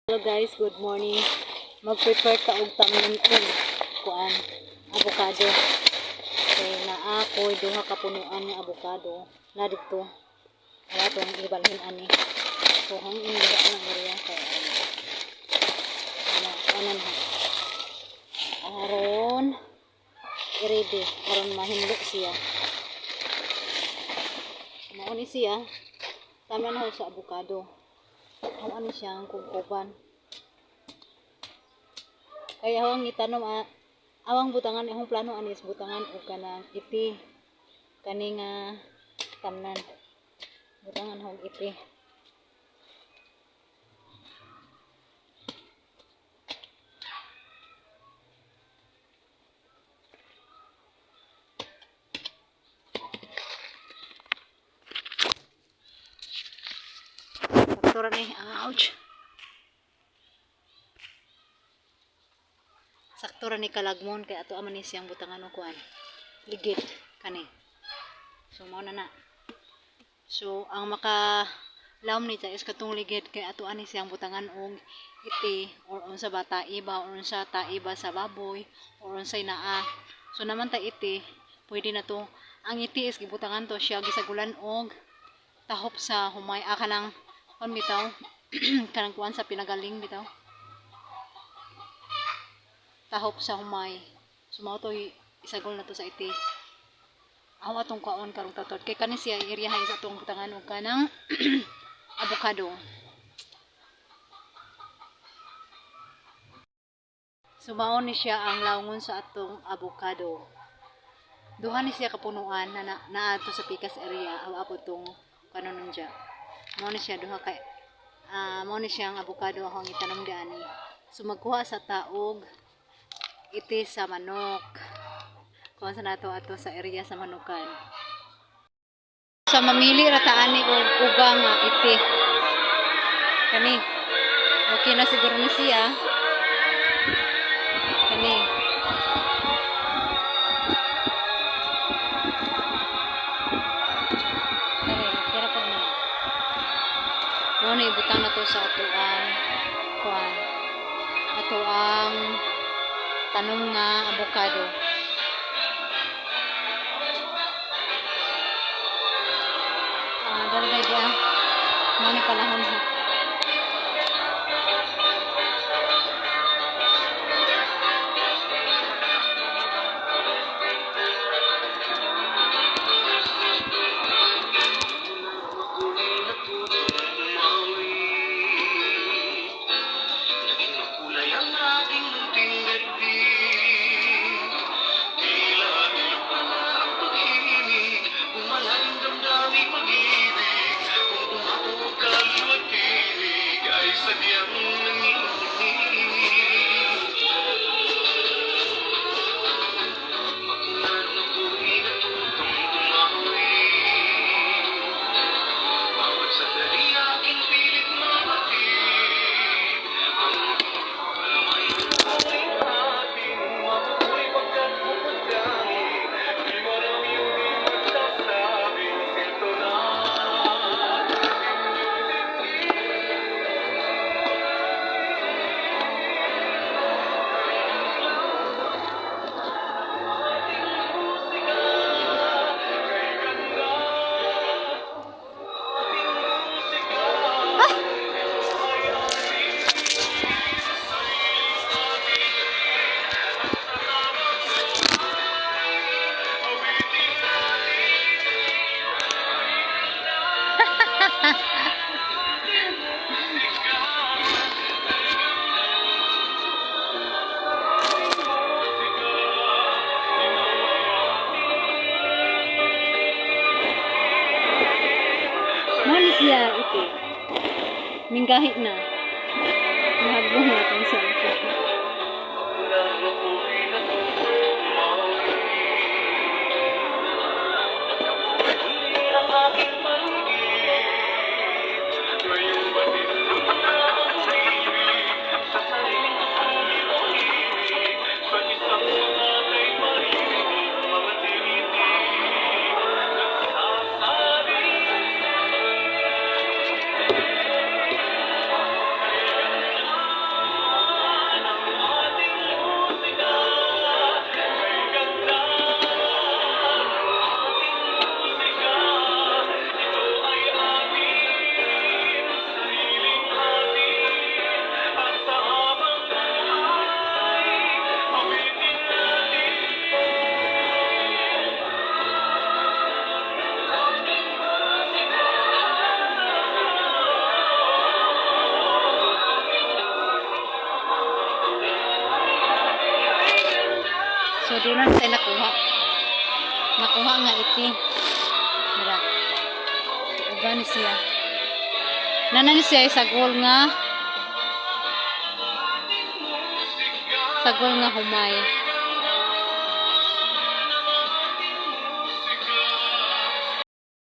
Hello guys, good morning. Mag-prepare ta og tamen og kuan avocado. Kay naa ko duha ka punuan nga avocado na dito. Wala tong ibalhin ani. So hang iniba ang area kay anan ha. Aron i-ready aron mahimlo siya. Mao ni siya. Tama na sa avocado. Ang ano siyang kukuban. Kaya awang itanom awang butangan akong plano anis butangan og kanang iti kani nga tamnan. Butangan og iti. Sakto ni, ouch. Sakto ra ni kalagmon kay ato man ni siyang butangan og kuan. Ligid kani. So mao na. So ang maka laom ni is katong ligid kay ato ani siyang butangan og iti or unsa ba taiba or unsa taiba sa baboy or unsay naa. So naman ta iti, pwede na to. Ang iti is gibutangan to siya gisagulan og tahop sa humay kanang kon bitaw kanang kuan sa pinagaling bitaw. Tahop sa humay. Sumaw to isagol na to sa iti. Ako atong kaon karong tatot. Kay kani siya iriyahay sa atong butangan og kanang avocado. Sumaon ni siya ang laungon sa atong avocado. Duha ni siya kapunuan na naato sa pikas area aw abot tong kanon nundya. Mao ni siya duha kay mao ni siya ang avocado akong itanom diani. So magkuha sa taog iti sa manok. Kuha sa nato ato sa area sa manukan. Sa mamili ra ta ani og ugang nga iti. Kani. Okay na siguro ni siya. Kani. Kira pa na. Mo ni butang na to sa atuang kuan. Atuang tanom nga avocado. Daragay dia. Mo ni palahon ha. Manis ya ito. Minggahi na. Nahagbong natin sa ito. So, doon na tayo nakuha. Nakuha nga iti. Mira. So, ugan siya. Nanan siya sagol nga. Sagol nga humay.